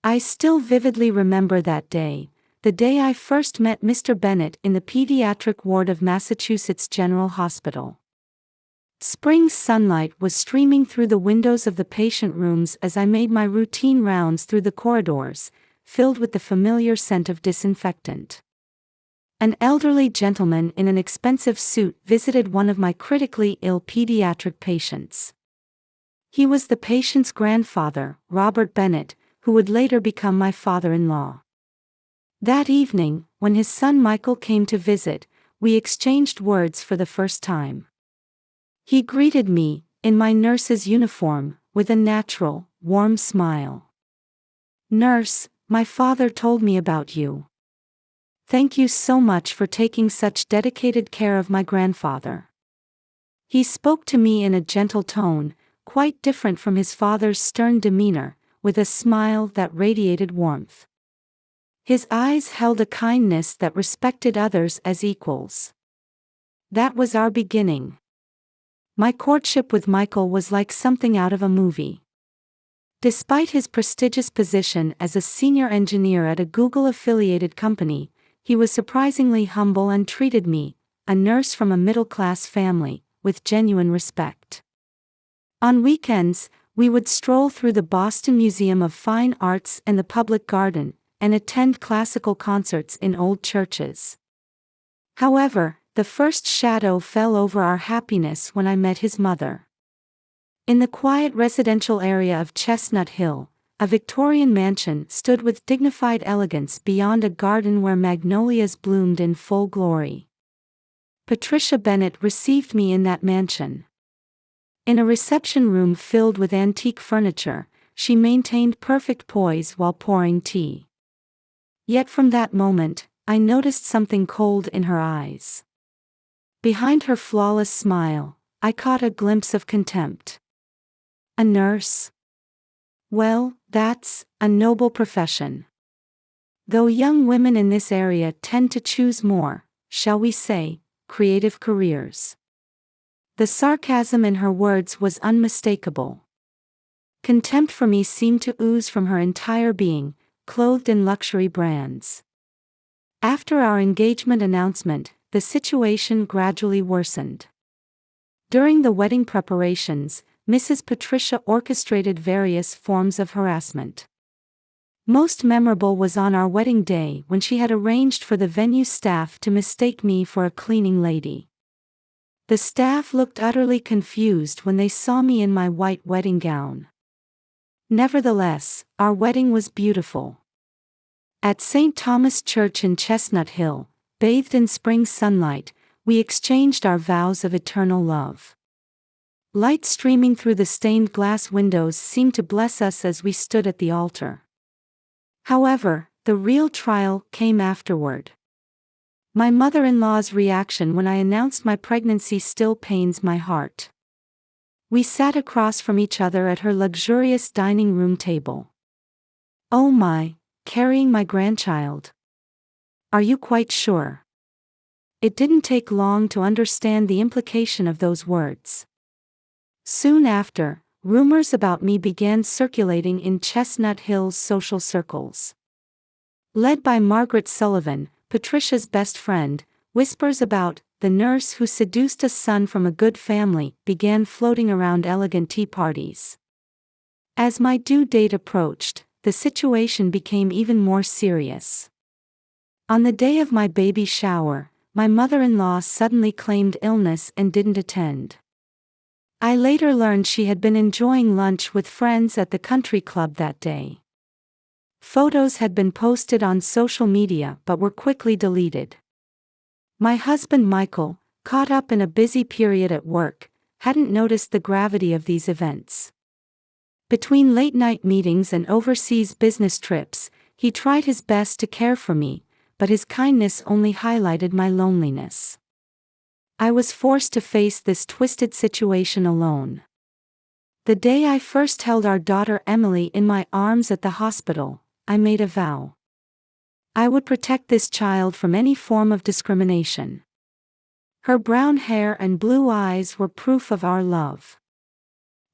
I still vividly remember that day, the day I first met Mr. Bennett in the pediatric ward of Massachusetts General Hospital. Spring sunlight was streaming through the windows of the patient rooms as I made my routine rounds through the corridors, filled with the familiar scent of disinfectant. An elderly gentleman in an expensive suit visited one of my critically ill pediatric patients. He was the patient's grandfather, Robert Bennett, who would later become my father-in-law. That evening, when his son Michael came to visit, we exchanged words for the first time. He greeted me, in my nurse's uniform, with a natural, warm smile. "Nurse, my father told me about you. Thank you so much for taking such dedicated care of my grandfather." He spoke to me in a gentle tone, quite different from his father's stern demeanor, with a smile that radiated warmth. His eyes held a kindness that respected others as equals. That was our beginning. My courtship with Michael was like something out of a movie. Despite his prestigious position as a senior engineer at a Google-affiliated company, he was surprisingly humble and treated me, a nurse from a middle-class family, with genuine respect. On weekends, we would stroll through the Boston Museum of Fine Arts and the Public Garden, and attend classical concerts in old churches. However, the first shadow fell over our happiness when I met his mother. In the quiet residential area of Chestnut Hill, a Victorian mansion stood with dignified elegance beyond a garden where magnolias bloomed in full glory. Patricia Bennett received me in that mansion. In a reception room filled with antique furniture, she maintained perfect poise while pouring tea. Yet from that moment, I noticed something cold in her eyes. Behind her flawless smile, I caught a glimpse of contempt. A nurse? Well, that's a noble profession. Though young women in this area tend to choose more, shall we say, creative careers. The sarcasm in her words was unmistakable. Contempt for me seemed to ooze from her entire being, clothed in luxury brands. After our engagement announcement, the situation gradually worsened. During the wedding preparations, Mrs. Patricia orchestrated various forms of harassment. Most memorable was on our wedding day when she had arranged for the venue staff to mistake me for a cleaning lady. The staff looked utterly confused when they saw me in my white wedding gown. Nevertheless, our wedding was beautiful. At St. Thomas Church in Chestnut Hill, bathed in spring sunlight, we exchanged our vows of eternal love. Light streaming through the stained glass windows seemed to bless us as we stood at the altar. However, the real trial came afterward. My mother-in-law's reaction when I announced my pregnancy still pains my heart. We sat across from each other at her luxurious dining room table. "Oh my, carrying my grandchild. Are you quite sure?" It didn't take long to understand the implication of those words. Soon after, rumors about me began circulating in Chestnut Hill's social circles. Led by Margaret Sullivan, Patricia's best friend, whispers about the nurse who seduced a son from a good family began floating around elegant tea parties. As my due date approached, the situation became even more serious. On the day of my baby shower, my mother-in-law suddenly claimed illness and didn't attend. I later learned she had been enjoying lunch with friends at the country club that day. Photos had been posted on social media but were quickly deleted. My husband Michael, caught up in a busy period at work, hadn't noticed the gravity of these events. Between late-night meetings and overseas business trips, he tried his best to care for me, but his kindness only highlighted my loneliness. I was forced to face this twisted situation alone. The day I first held our daughter Emily in my arms at the hospital, I made a vow. I would protect this child from any form of discrimination. Her brown hair and blue eyes were proof of our love.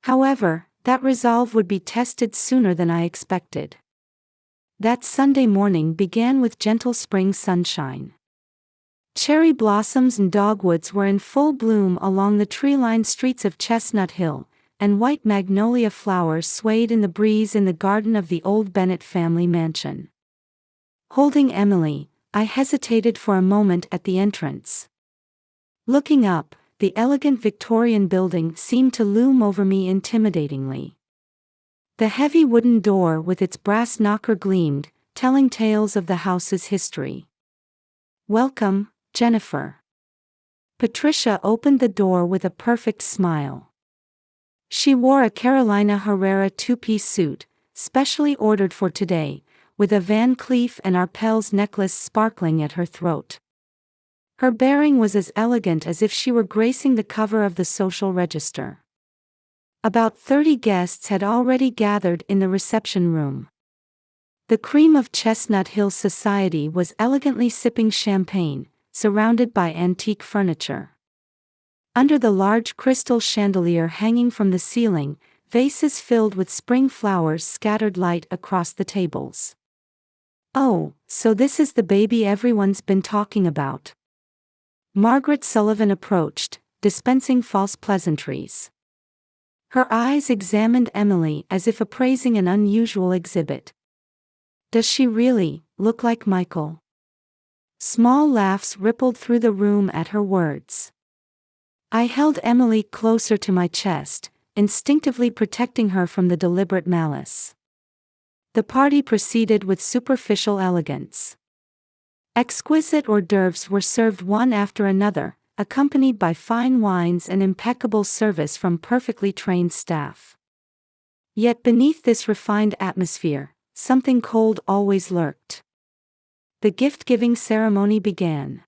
However, that resolve would be tested sooner than I expected. That Sunday morning began with gentle spring sunshine. Cherry blossoms and dogwoods were in full bloom along the tree-lined streets of Chestnut Hill, and white magnolia flowers swayed in the breeze in the garden of the old Bennett family mansion. Holding Emily, I hesitated for a moment at the entrance. Looking up, the elegant Victorian building seemed to loom over me intimidatingly. The heavy wooden door with its brass knocker gleamed, telling tales of the house's history. "Welcome, Jennifer." Patricia opened the door with a perfect smile. She wore a Carolina Herrera two-piece suit, specially ordered for today, with a Van Cleef and Arpels necklace sparkling at her throat. Her bearing was as elegant as if she were gracing the cover of the Social Register. About 30 guests had already gathered in the reception room. The cream of Chestnut Hill society was elegantly sipping champagne, surrounded by antique furniture. Under the large crystal chandelier hanging from the ceiling, vases filled with spring flowers scattered light across the tables. "Oh, so this is the baby everyone's been talking about." Margaret Sullivan approached, dispensing false pleasantries. Her eyes examined Emily as if appraising an unusual exhibit. "Does she really look like Michael?" Small laughs rippled through the room at her words. I held Emily closer to my chest, instinctively protecting her from the deliberate malice. The party proceeded with superficial elegance. Exquisite hors d'oeuvres were served one after another, accompanied by fine wines and impeccable service from perfectly trained staff. Yet beneath this refined atmosphere, something cold always lurked. The gift-giving ceremony began.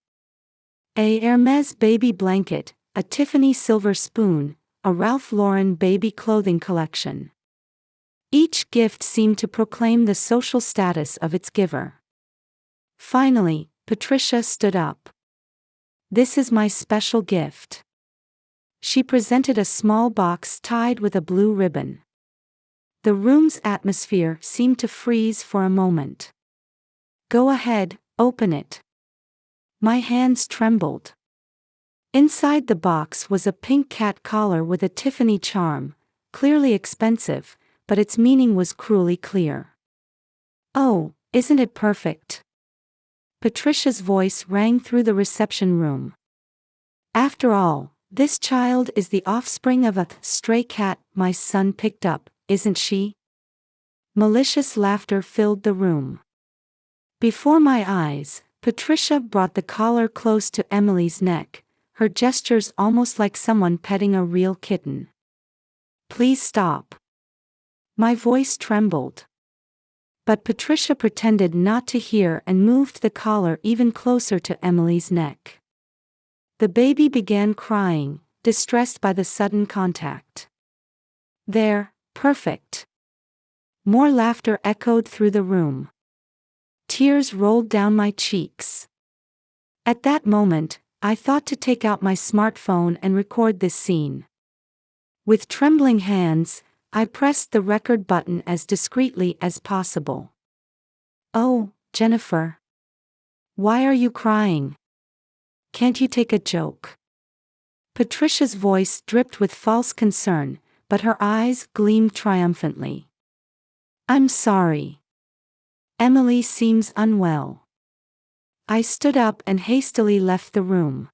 A Hermès baby blanket, a Tiffany silver spoon, a Ralph Lauren baby clothing collection. Each gift seemed to proclaim the social status of its giver. Finally, Patricia stood up. "This is my special gift." She presented a small box tied with a blue ribbon. The room's atmosphere seemed to freeze for a moment. "Go ahead, open it." My hands trembled. Inside the box was a pink cat collar with a Tiffany charm, clearly expensive, but its meaning was cruelly clear. "Oh, isn't it perfect?" Patricia's voice rang through the reception room. "After all, this child is the offspring of a stray cat my son picked up, isn't she?" Malicious laughter filled the room. Before my eyes, Patricia brought the collar close to Emily's neck, her gestures almost like someone petting a real kitten. "Please stop." My voice trembled. But Patricia pretended not to hear and moved the collar even closer to Emily's neck. The baby began crying, distressed by the sudden contact. "There, perfect." More laughter echoed through the room. Tears rolled down my cheeks. At that moment, I thought to take out my smartphone and record this scene. With trembling hands, I pressed the record button as discreetly as possible. "Oh, Jennifer. Why are you crying? Can't you take a joke?" Patricia's voice dripped with false concern, but her eyes gleamed triumphantly. "I'm sorry. Emily seems unwell." I stood up and hastily left the room.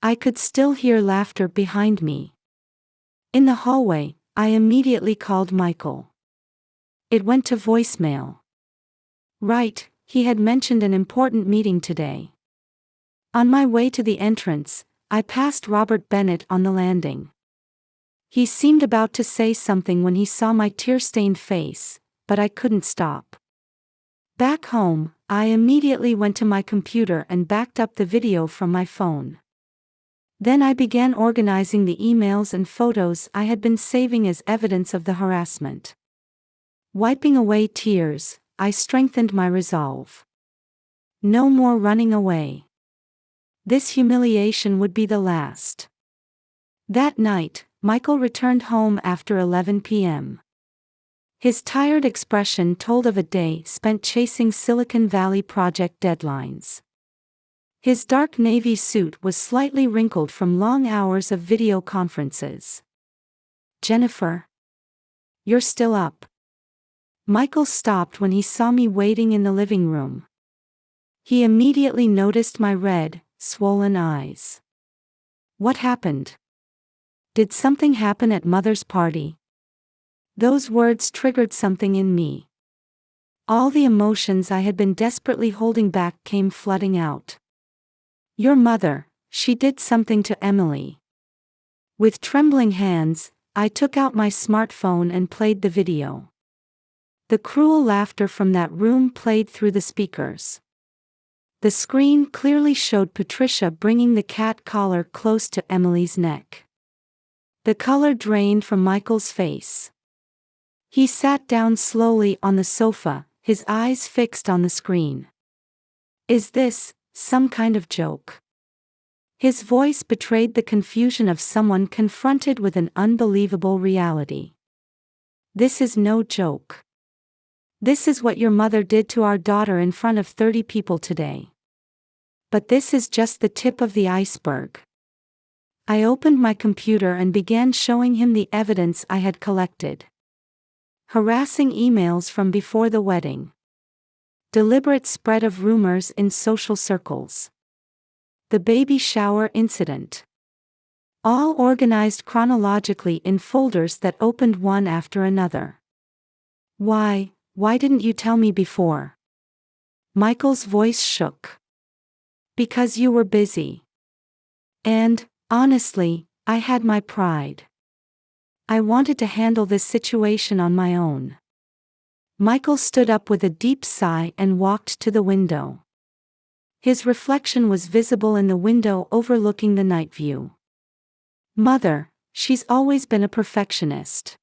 I could still hear laughter behind me. In the hallway, I immediately called Michael. It went to voicemail. Right, he had mentioned an important meeting today. On my way to the entrance, I passed Robert Bennett on the landing. He seemed about to say something when he saw my tear-stained face, but I couldn't stop. Back home, I immediately went to my computer and backed up the video from my phone. Then I began organizing the emails and photos I had been saving as evidence of the harassment. Wiping away tears, I strengthened my resolve. No more running away. This humiliation would be the last. That night, Michael returned home after 11 p.m. His tired expression told of a day spent chasing Silicon Valley project deadlines. His dark navy suit was slightly wrinkled from long hours of video conferences. "Jennifer? You're still up?" Michael stopped when he saw me waiting in the living room. He immediately noticed my red, swollen eyes. "What happened? Did something happen at Mother's party?" Those words triggered something in me. All the emotions I had been desperately holding back came flooding out. "Your mother, she did something to Emily." With trembling hands, I took out my smartphone and played the video. The cruel laughter from that room played through the speakers. The screen clearly showed Patricia bringing the cat collar close to Emily's neck. The color drained from Michael's face. He sat down slowly on the sofa, his eyes fixed on the screen. "Is this some kind of joke?" His voice betrayed the confusion of someone confronted with an unbelievable reality. "This is no joke. This is what your mother did to our daughter in front of 30 people today. But this is just the tip of the iceberg." I opened my computer and began showing him the evidence I had collected. Harassing emails from before the wedding. Deliberate spread of rumors in social circles. The baby shower incident. All organized chronologically in folders that opened one after another. Why didn't you tell me before?" Michael's voice shook. "Because you were busy. And, honestly, I had my pride. I wanted to handle this situation on my own." Michael stood up with a deep sigh and walked to the window. His reflection was visible in the window overlooking the night view. "Mother, she's always been a perfectionist.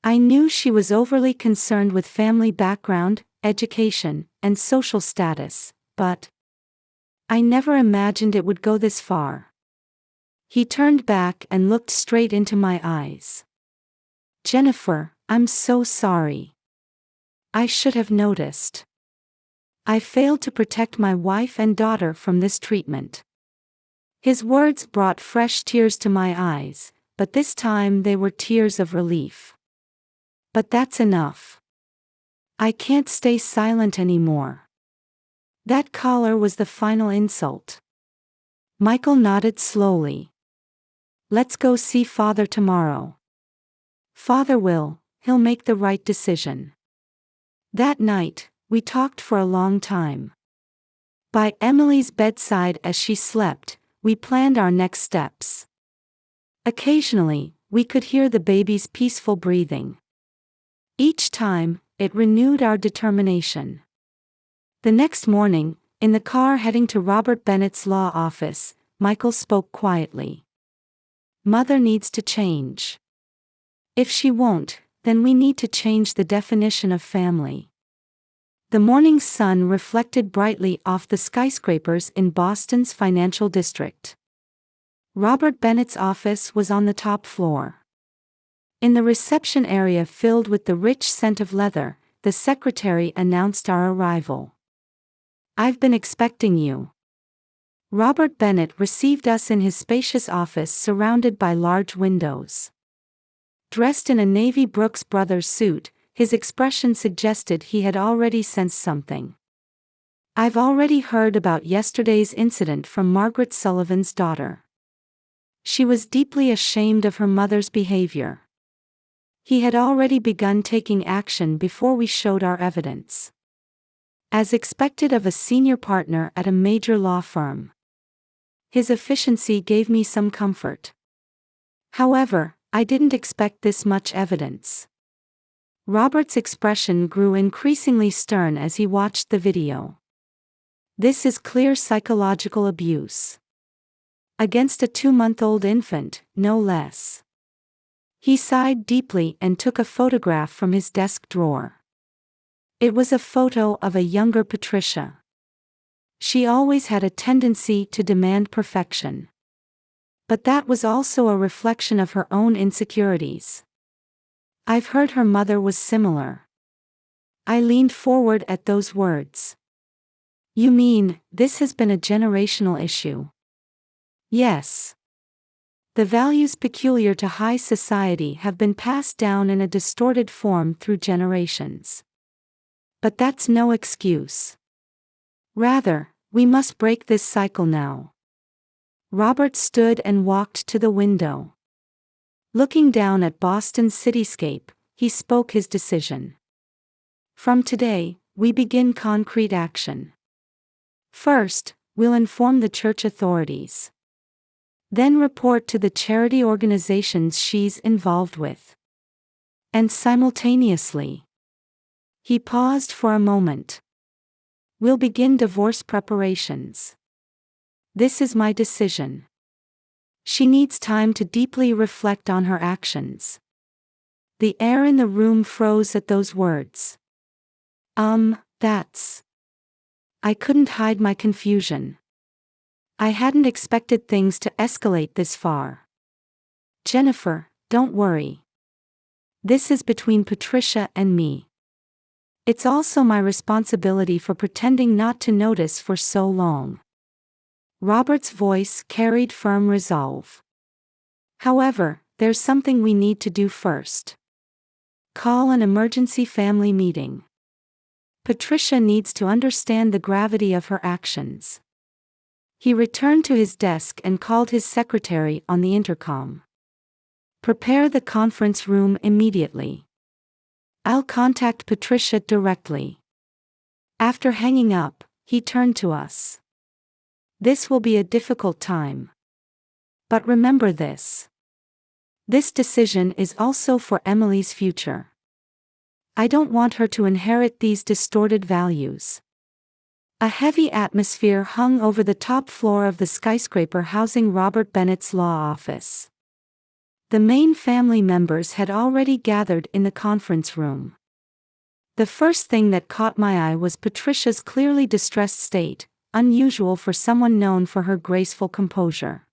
I knew she was overly concerned with family background, education, and social status, but I never imagined it would go this far." He turned back and looked straight into my eyes. "Jennifer, I'm so sorry. I should have noticed. I failed to protect my wife and daughter from this treatment." His words brought fresh tears to my eyes, but this time they were tears of relief. "But that's enough. I can't stay silent anymore. That collar was the final insult." Michael nodded slowly. "Let's go see Father tomorrow. Father he'll make the right decision." That night, we talked for a long time. By Emily's bedside as she slept, we planned our next steps. Occasionally, we could hear the baby's peaceful breathing. Each time, it renewed our determination. The next morning, in the car heading to Robert Bennett's law office, Michael spoke quietly. "Mother needs to change. If she won't, then we need to change the definition of family." The morning sun reflected brightly off the skyscrapers in Boston's financial district. Robert Bennett's office was on the top floor. In the reception area filled with the rich scent of leather, the secretary announced our arrival. "I've been expecting you." Robert Bennett received us in his spacious office surrounded by large windows. Dressed in a navy Brooks Brothers suit, his expression suggested he had already sensed something. "I've already heard about yesterday's incident from Margaret Sullivan's daughter. She was deeply ashamed of her mother's behavior." He had already begun taking action before we showed our evidence. As expected of a senior partner at a major law firm. His efficiency gave me some comfort. However, I didn't expect this much evidence. Robert's expression grew increasingly stern as he watched the video. "This is clear psychological abuse. Against a 2-month-old infant, no less." He sighed deeply and took a photograph from his desk drawer. It was a photo of a younger Patricia. She always had a tendency to demand perfection. But that was also a reflection of her own insecurities. I've heard her mother was similar. I leaned forward at those words. You mean, this has been a generational issue? Yes. The values peculiar to high society have been passed down in a distorted form through generations. But that's no excuse. Rather, we must break this cycle now. Robert stood and walked to the window. Looking down at Boston's cityscape, he spoke his decision. From today, we begin concrete action. First, we'll inform the church authorities. Then report to the charity organizations she's involved with. And simultaneously. He paused for a moment. We'll begin divorce preparations. This is my decision. She needs time to deeply reflect on her actions. The air in the room froze at those words. That's. I couldn't hide my confusion. I hadn't expected things to escalate this far. Jennifer, don't worry. This is between Patricia and me. It's also my responsibility for pretending not to notice for so long. Robert's voice carried firm resolve. However, there's something we need to do first. Call an emergency family meeting. Patricia needs to understand the gravity of her actions. He returned to his desk and called his secretary on the intercom. Prepare the conference room immediately. I'll contact Patricia directly. After hanging up, he turned to us. This will be a difficult time. But remember this. This decision is also for Emily's future. I don't want her to inherit these distorted values. A heavy atmosphere hung over the top floor of the skyscraper housing Robert Bennett's law office. The main family members had already gathered in the conference room. The first thing that caught my eye was Patricia's clearly distressed state, unusual for someone known for her graceful composure.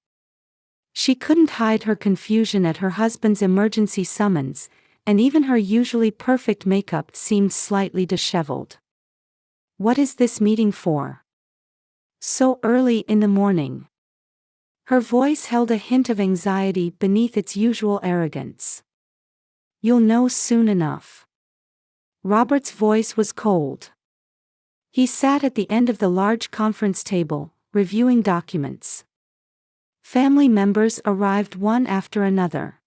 She couldn't hide her confusion at her husband's emergency summons, and even her usually perfect makeup seemed slightly disheveled. What is this meeting for? So early in the morning. Her voice held a hint of anxiety beneath its usual arrogance. You'll know soon enough. Robert's voice was cold. He sat at the end of the large conference table, reviewing documents. Family members arrived one after another.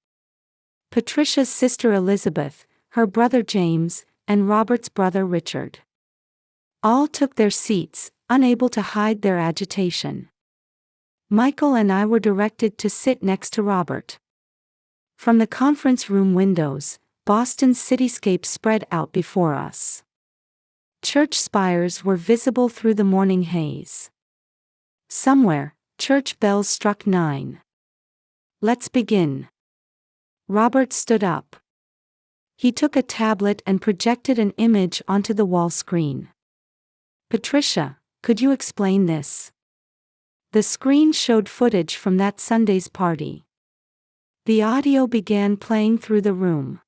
Patricia's sister Elizabeth, her brother James, and Robert's brother Richard. All took their seats, unable to hide their agitation. Michael and I were directed to sit next to Robert. From the conference room windows, Boston's cityscape spread out before us. Church spires were visible through the morning haze. Somewhere, church bells struck 9. Let's begin. Robert stood up. He took a tablet and projected an image onto the wall screen. Patricia, could you explain this? The screen showed footage from that Sunday's party. The audio began playing through the room.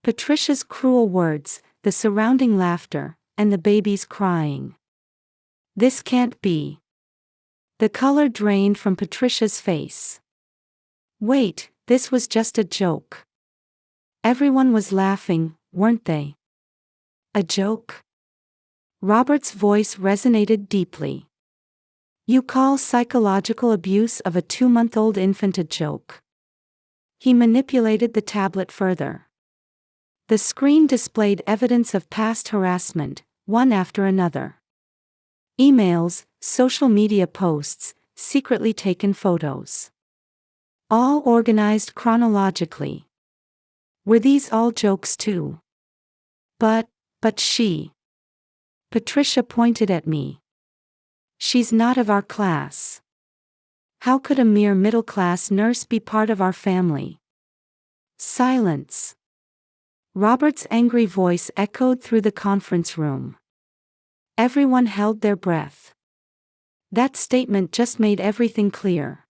Patricia's cruel words, the surrounding laughter, and the babies crying. This can't be. The color drained from Patricia's face. Wait, this was just a joke. Everyone was laughing, weren't they? A joke? Robert's voice resonated deeply. You call psychological abuse of a 2-month-old infant a joke. He manipulated the tablet further. The screen displayed evidence of past harassment, one after another. Emails, social media posts, secretly taken photos. All organized chronologically. Were these all jokes too? But she. Patricia pointed at me. She's not of our class. How could a mere middle-class nurse be part of our family? Silence. Robert's angry voice echoed through the conference room. Everyone held their breath. That statement just made everything clear.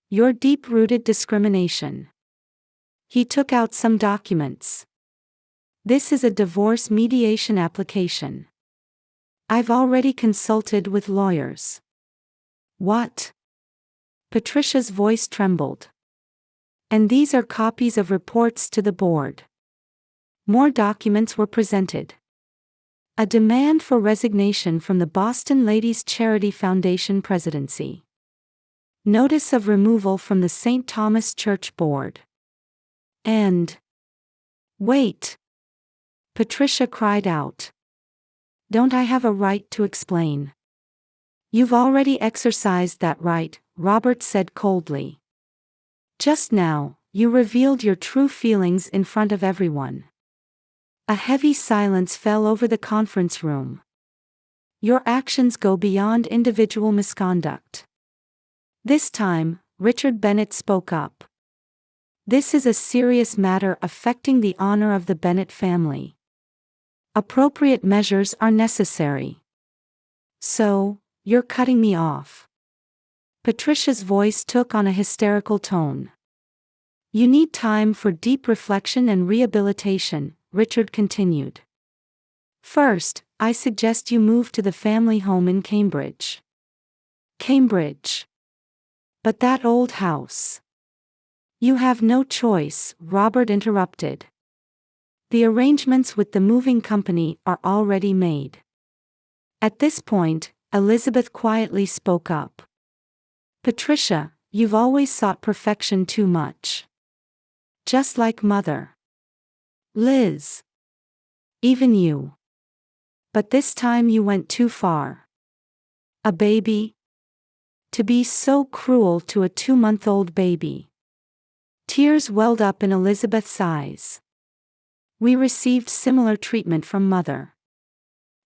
Your deep-rooted discrimination. He took out some documents. This is a divorce mediation application. I've already consulted with lawyers. What? Patricia's voice trembled. And these are copies of reports to the board. More documents were presented. A demand for resignation from the Boston Ladies Charity Foundation presidency. Notice of removal from the St. Thomas Church Board. And... Wait! Patricia cried out. Don't I have a right to explain? You've already exercised that right, Robert said coldly. Just now, you revealed your true feelings in front of everyone. A heavy silence fell over the conference room. Your actions go beyond individual misconduct. This time, Richard Bennett spoke up. This is a serious matter affecting the honor of the Bennett family. Appropriate measures are necessary. So, you're cutting me off. Patricia's voice took on a hysterical tone. You need time for deep reflection and rehabilitation, Richard continued. First, I suggest you move to the family home in Cambridge. Cambridge. But that old house. You have no choice, Robert interrupted. The arrangements with the moving company are already made. At this point, Elizabeth quietly spoke up. Patricia, you've always sought perfection too much. Just like Mother. Liz. Even you. But this time you went too far. A baby? To be so cruel to a 2-month-old baby. Tears welled up in Elizabeth's eyes. We received similar treatment from Mother.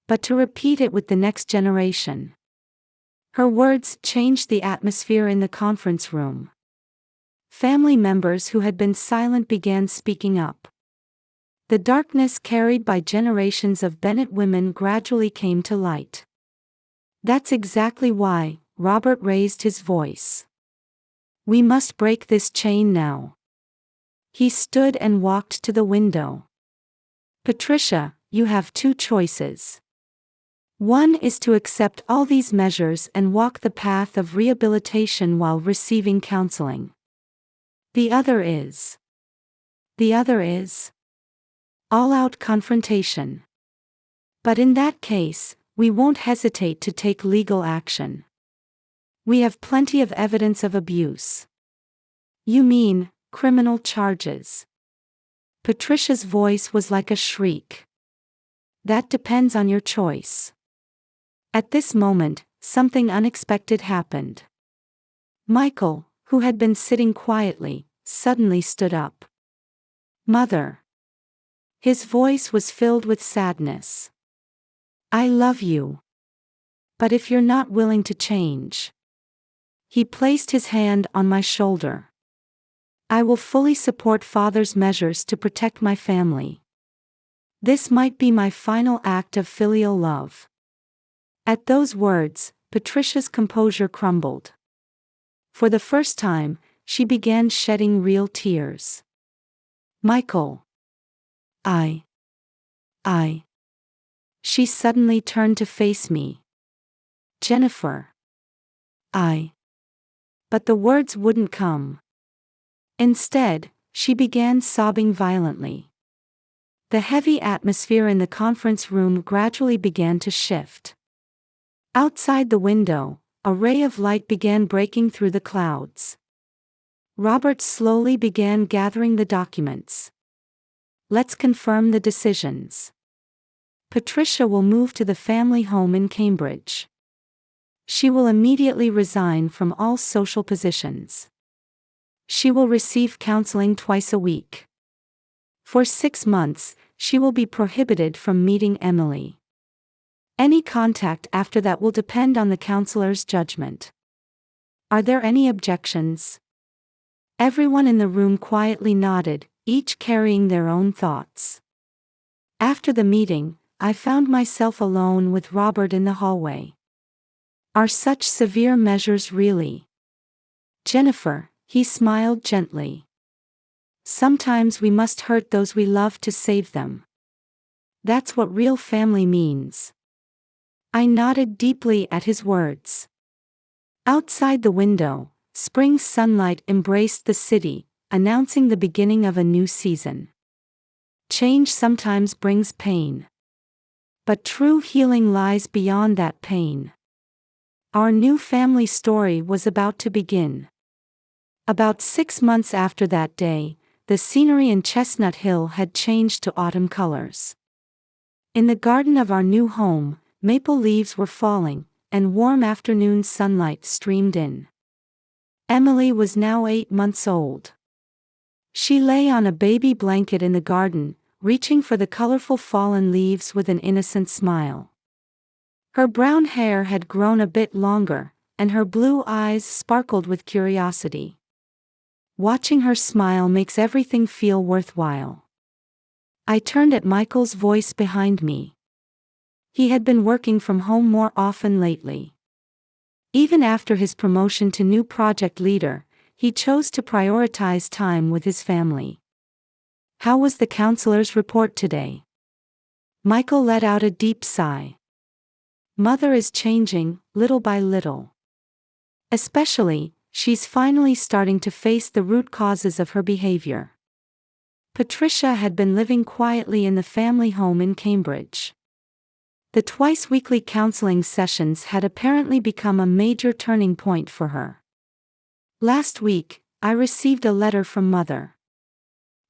But to repeat it with the next generation. Her words changed the atmosphere in the conference room. Family members who had been silent began speaking up. The darkness carried by generations of Bennett women gradually came to light. That's exactly why, Robert raised his voice. We must break this chain now. He stood and walked to the window. Patricia, you have two choices. One is to accept all these measures and walk the path of rehabilitation while receiving counseling. The other is all-out confrontation. But in that case, we won't hesitate to take legal action. We have plenty of evidence of abuse. You mean, criminal charges? Patricia's voice was like a shriek. That depends on your choice. At this moment, something unexpected happened. Michael, who had been sitting quietly, suddenly stood up. Mother. His voice was filled with sadness. I love you. But if you're not willing to change. He placed his hand on my shoulder. I will fully support Father's measures to protect my family. This might be my final act of filial love. At those words, Patricia's composure crumbled. For the first time, she began shedding real tears. Michael. I. She suddenly turned to face me. Jennifer. But the words wouldn't come. Instead, she began sobbing violently. The heavy atmosphere in the conference room gradually began to shift. Outside the window, a ray of light began breaking through the clouds. Robert slowly began gathering the documents. Let's confirm the decisions. Patricia will move to the family home in Cambridge. She will immediately resign from all social positions. She will receive counseling twice a week. For 6 months, she will be prohibited from meeting Emily. Any contact after that will depend on the counselor's judgment. Are there any objections? Everyone in the room quietly nodded, each carrying their own thoughts. After the meeting, I found myself alone with Robert in the hallway. Are such severe measures really? Jennifer, he smiled gently. Sometimes we must hurt those we love to save them. That's what real family means. I nodded deeply at his words. Outside the window, spring sunlight embraced the city, announcing the beginning of a new season. Change sometimes brings pain. But true healing lies beyond that pain. Our new family story was about to begin. About 6 months after that day, the scenery in Chestnut Hill had changed to autumn colors. In the garden of our new home, maple leaves were falling, and warm afternoon sunlight streamed in. Emily was now 8 months old. She lay on a baby blanket in the garden, reaching for the colorful fallen leaves with an innocent smile. Her brown hair had grown a bit longer, and her blue eyes sparkled with curiosity. Watching her smile makes everything feel worthwhile. I turned at Michael's voice behind me. He had been working from home more often lately. Even after his promotion to new project leader, he chose to prioritize time with his family. How was the counselor's report today? Michael let out a deep sigh. Mother is changing, little by little. Especially, she's finally starting to face the root causes of her behavior. Patricia had been living quietly in the family home in Cambridge. The twice-weekly counseling sessions had apparently become a major turning point for her. Last week, I received a letter from Mother.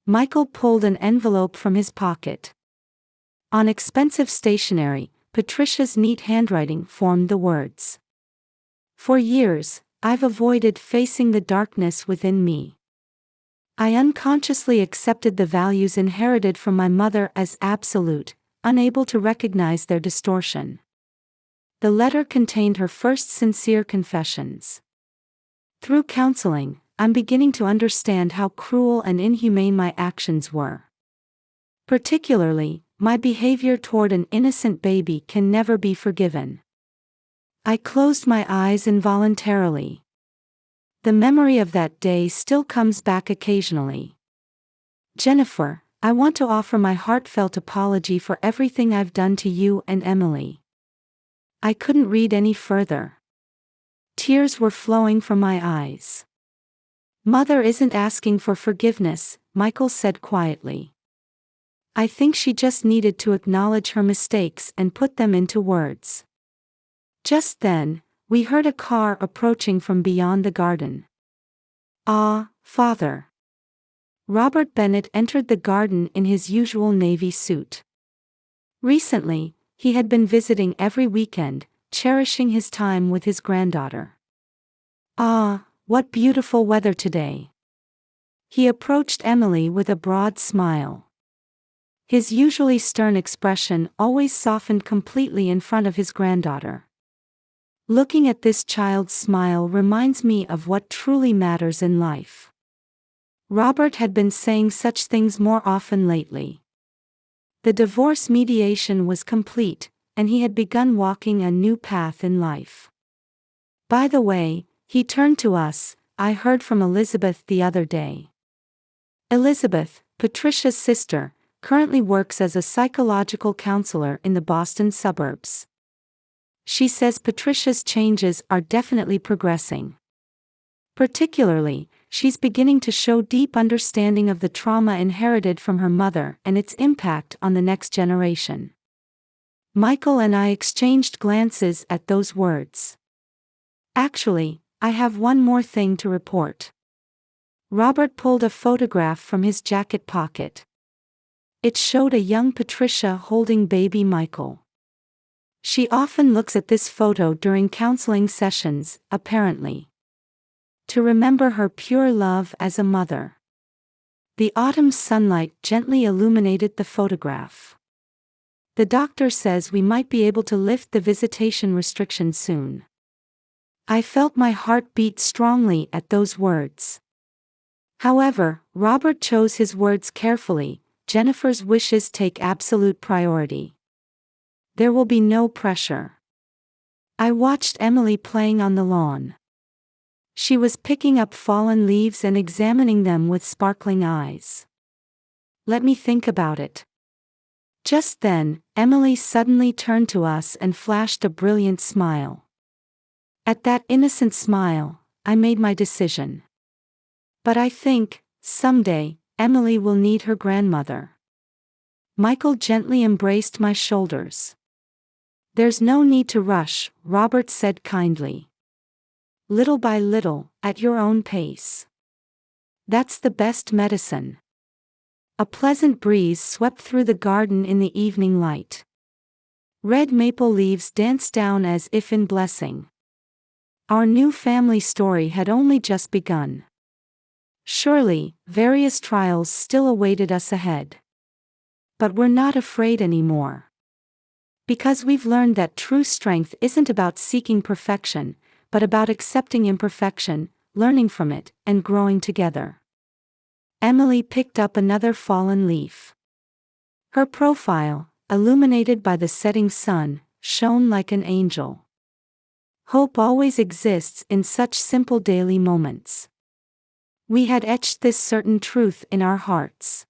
Michael pulled an envelope from his pocket. On expensive stationery, Patricia's neat handwriting formed the words. For years, I've avoided facing the darkness within me. I unconsciously accepted the values inherited from my mother as absolute, unable to recognize their distortion. The letter contained her first sincere confessions. Through counseling, I'm beginning to understand how cruel and inhumane my actions were. Particularly, my behavior toward an innocent baby can never be forgiven. I closed my eyes involuntarily. The memory of that day still comes back occasionally. Jennifer, I want to offer my heartfelt apology for everything I've done to you and Emily. I couldn't read any further. Tears were flowing from my eyes. Mother isn't asking for forgiveness, Michael said quietly. I think she just needed to acknowledge her mistakes and put them into words. Just then, we heard a car approaching from beyond the garden. Ah, Father. Robert Bennett entered the garden in his usual navy suit. Recently, he had been visiting every weekend, cherishing his time with his granddaughter. Ah, what beautiful weather today. He approached Emily with a broad smile. His usually stern expression always softened completely in front of his granddaughter. Looking at this child's smile reminds me of what truly matters in life. Robert had been saying such things more often lately. The divorce mediation was complete, and he had begun walking a new path in life. By the way, he turned to us, I heard from Elizabeth the other day. Elizabeth, Patricia's sister, currently works as a psychological counselor in the Boston suburbs. She says Patricia's changes are definitely progressing. Particularly, she's beginning to show deep understanding of the trauma inherited from her mother and its impact on the next generation. Michael and I exchanged glances at those words. Actually, I have one more thing to report. Robert pulled a photograph from his jacket pocket. It showed a young Patricia holding baby Michael. She often looks at this photo during counseling sessions, apparently. To remember her pure love as a mother. The autumn sunlight gently illuminated the photograph. The doctor says we might be able to lift the visitation restriction soon. I felt my heart beat strongly at those words. However, Robert chose his words carefully. Jennifer's wishes take absolute priority. There will be no pressure. I watched Emily playing on the lawn. She was picking up fallen leaves and examining them with sparkling eyes. "Let me think about it." Just then, Emily suddenly turned to us and flashed a brilliant smile. At that innocent smile, I made my decision. "But I think, someday, Emily will need her grandmother." Michael gently embraced my shoulders. "There's no need to rush," Robert said kindly. "Little by little, at your own pace. That's the best medicine." A pleasant breeze swept through the garden in the evening light. Red maple leaves danced down as if in blessing. Our new family story had only just begun. Surely, various trials still awaited us ahead. But we're not afraid anymore. Because we've learned that true strength isn't about seeking perfection, but about accepting imperfection, learning from it, and growing together. Emily picked up another fallen leaf. Her profile, illuminated by the setting sun, shone like an angel. Hope always exists in such simple daily moments. We had etched this certain truth in our hearts.